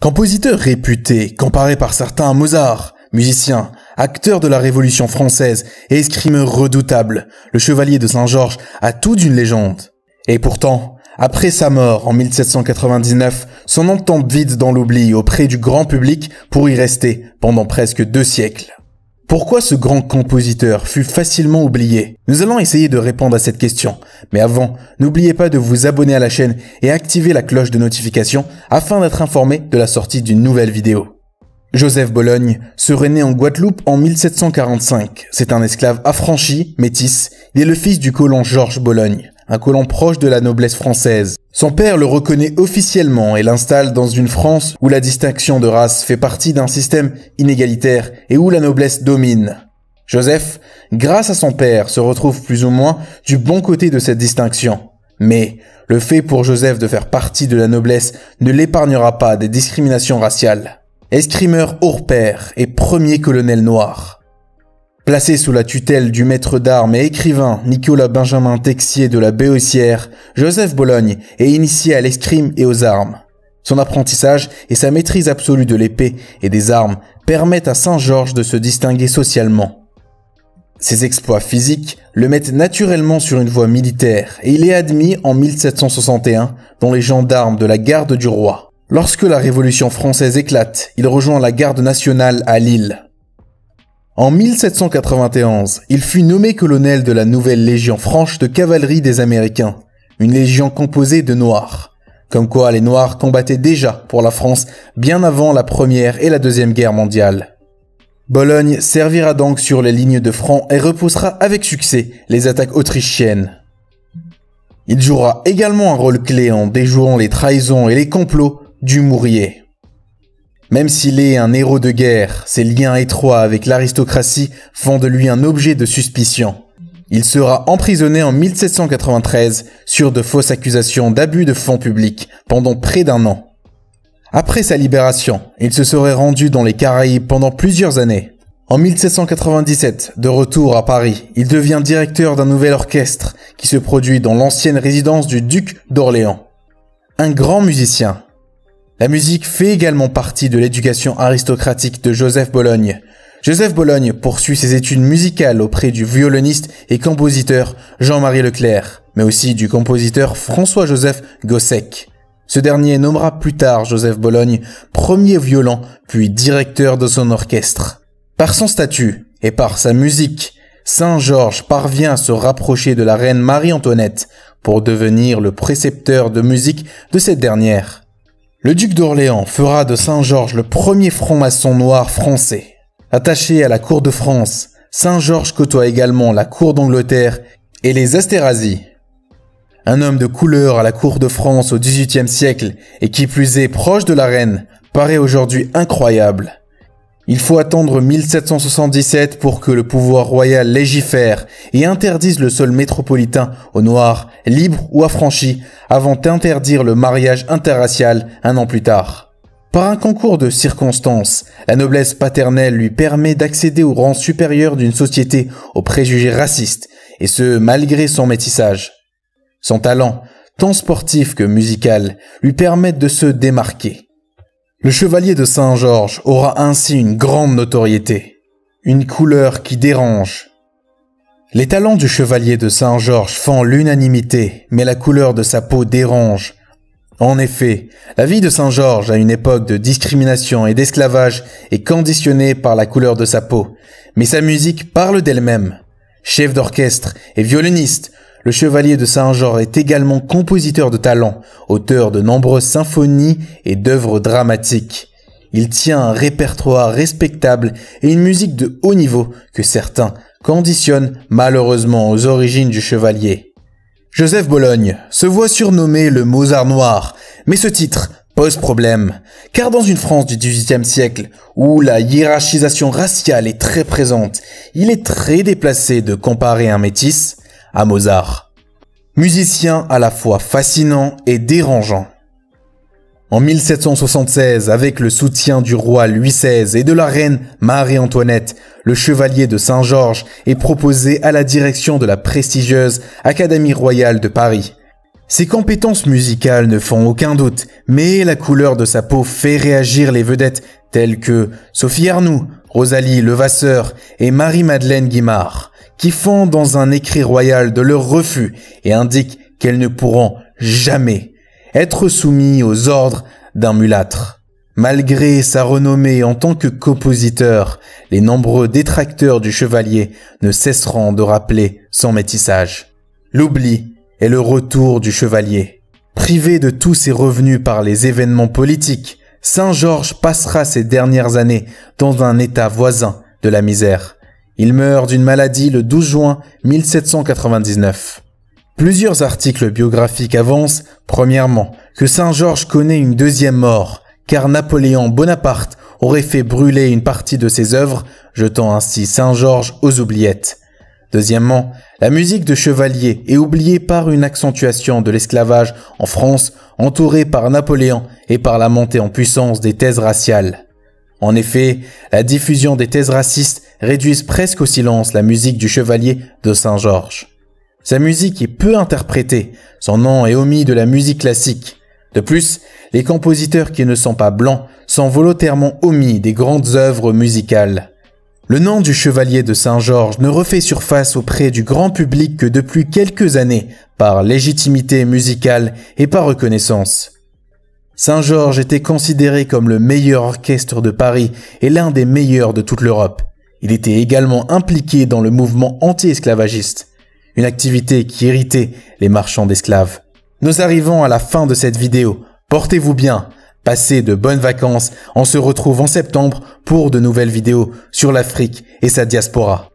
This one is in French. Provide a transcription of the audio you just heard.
Compositeur réputé, comparé par certains à Mozart, musicien, acteur de la Révolution française et escrimeur redoutable, le Chevalier de Saint-Georges a tout d'une légende. Et pourtant, après sa mort en 1799, son nom tombe vite dans l'oubli auprès du grand public pour y rester pendant presque 2 siècles. Pourquoi ce grand compositeur fut facilement oublié? Nous allons essayer de répondre à cette question. Mais avant, n'oubliez pas de vous abonner à la chaîne et activer la cloche de notification afin d'être informé de la sortie d'une nouvelle vidéo. Joseph Bologne serait né en Guadeloupe en 1745. C'est un esclave affranchi, métis. Il est le fils du colon Georges Bologne, un colon proche de la noblesse française. Son père le reconnaît officiellement et l'installe dans une France où la distinction de race fait partie d'un système inégalitaire et où la noblesse domine. Joseph, grâce à son père, se retrouve plus ou moins du bon côté de cette distinction. Mais le fait pour Joseph de faire partie de la noblesse ne l'épargnera pas des discriminations raciales. Escrimeur hors pair et premier colonel noir. Placé sous la tutelle du maître d'armes et écrivain Nicolas Benjamin Texier de la Béotière, Joseph Bologne est initié à l'escrime et aux armes. Son apprentissage et sa maîtrise absolue de l'épée et des armes permettent à Saint-Georges de se distinguer socialement. Ses exploits physiques le mettent naturellement sur une voie militaire et il est admis en 1761 dans les gendarmes de la garde du roi. Lorsque la Révolution française éclate, il rejoint la garde nationale à Lille. En 1791, il fut nommé colonel de la nouvelle Légion franche de cavalerie des Américains, une légion composée de Noirs. Comme quoi les Noirs combattaient déjà pour la France bien avant la Première et la Deuxième Guerre mondiale. Bologne servira donc sur les lignes de front et repoussera avec succès les attaques autrichiennes. Il jouera également un rôle clé en déjouant les trahisons et les complots du Mourier. Même s'il est un héros de guerre, ses liens étroits avec l'aristocratie font de lui un objet de suspicion. Il sera emprisonné en 1793 sur de fausses accusations d'abus de fonds publics pendant près d'1 an. Après sa libération, il se serait rendu dans les Caraïbes pendant plusieurs années. En 1797, de retour à Paris, il devient directeur d'un nouvel orchestre qui se produit dans l'ancienne résidence du duc d'Orléans. Un grand musicien. La musique fait également partie de l'éducation aristocratique de Joseph Bologne. Joseph Bologne poursuit ses études musicales auprès du violoniste et compositeur Jean-Marie Leclerc, mais aussi du compositeur François-Joseph Gossec. Ce dernier nommera plus tard Joseph Bologne premier violon puis directeur de son orchestre. Par son statut et par sa musique, Saint-Georges parvient à se rapprocher de la reine Marie-Antoinette pour devenir le précepteur de musique de cette dernière. Le duc d'Orléans fera de Saint-Georges le premier franc-maçon noir français. Attaché à la cour de France, Saint-Georges côtoie également la cour d'Angleterre et les Esterházy. Un homme de couleur à la cour de France au XVIIIe siècle et qui plus est proche de la reine, paraît aujourd'hui incroyable. Il faut attendre 1777 pour que le pouvoir royal légifère et interdise le sol métropolitain aux Noirs, libres ou affranchis, avant d'interdire le mariage interracial 1 an plus tard. Par un concours de circonstances, la noblesse paternelle lui permet d'accéder au rang supérieur d'une société aux préjugés racistes, et ce malgré son métissage. Son talent, tant sportif que musical, lui permettent de se démarquer. Le chevalier de Saint-Georges aura ainsi une grande notoriété, une couleur qui dérange. Les talents du chevalier de Saint-Georges font l'unanimité, mais la couleur de sa peau dérange. En effet, la vie de Saint-Georges à une époque de discrimination et d'esclavage est conditionnée par la couleur de sa peau, mais sa musique parle d'elle-même. Chef d'orchestre et violoniste, le chevalier de Saint-Georges est également compositeur de talent, auteur de nombreuses symphonies et d'œuvres dramatiques. Il tient un répertoire respectable et une musique de haut niveau que certains conditionnent malheureusement aux origines du chevalier. Joseph Bologne se voit surnommé le Mozart noir, mais ce titre pose problème, car dans une France du XVIIIe siècle, où la hiérarchisation raciale est très présente, il est très déplacé de comparer un métis à Mozart. Musicien à la fois fascinant et dérangeant. En 1776, avec le soutien du roi Louis XVI et de la reine Marie-Antoinette, le chevalier de Saint-Georges est proposé à la direction de la prestigieuse Académie royale de Paris. Ses compétences musicales ne font aucun doute, mais la couleur de sa peau fait réagir les vedettes telles que Sophie Arnould, Rosalie Levasseur et Marie-Madeleine Guimard, qui font dans un écrit royal de leur refus et indiquent qu'elles ne pourront jamais être soumises aux ordres d'un mulâtre. Malgré sa renommée en tant que compositeur, les nombreux détracteurs du chevalier ne cesseront de rappeler son métissage. L'oubli est le retour du chevalier. Privé de tous ses revenus par les événements politiques, Saint-Georges passera ses dernières années dans un état voisin de la misère. Il meurt d'une maladie le 12 juin 1799. Plusieurs articles biographiques avancent, premièrement, que Saint-Georges connaît une deuxième mort, car Napoléon Bonaparte aurait fait brûler une partie de ses œuvres, jetant ainsi Saint-Georges aux oubliettes. Deuxièmement, la musique de chevalier est oubliée par une accentuation de l'esclavage en France, entourée par Napoléon et par la montée en puissance des thèses raciales. En effet, la diffusion des thèses racistes réduit presque au silence la musique du chevalier de Saint-Georges. Sa musique est peu interprétée, son nom est omis de la musique classique. De plus, les compositeurs qui ne sont pas blancs sont volontairement omis des grandes œuvres musicales. Le nom du chevalier de Saint-Georges ne refait surface auprès du grand public que depuis quelques années, par légitimité musicale et par reconnaissance. Saint-Georges était considéré comme le meilleur orchestre de Paris et l'un des meilleurs de toute l'Europe. Il était également impliqué dans le mouvement anti-esclavagiste, une activité qui irritait les marchands d'esclaves. Nous arrivons à la fin de cette vidéo. Portez-vous bien, passez de bonnes vacances, on se retrouve en septembre pour de nouvelles vidéos sur l'Afrique et sa diaspora.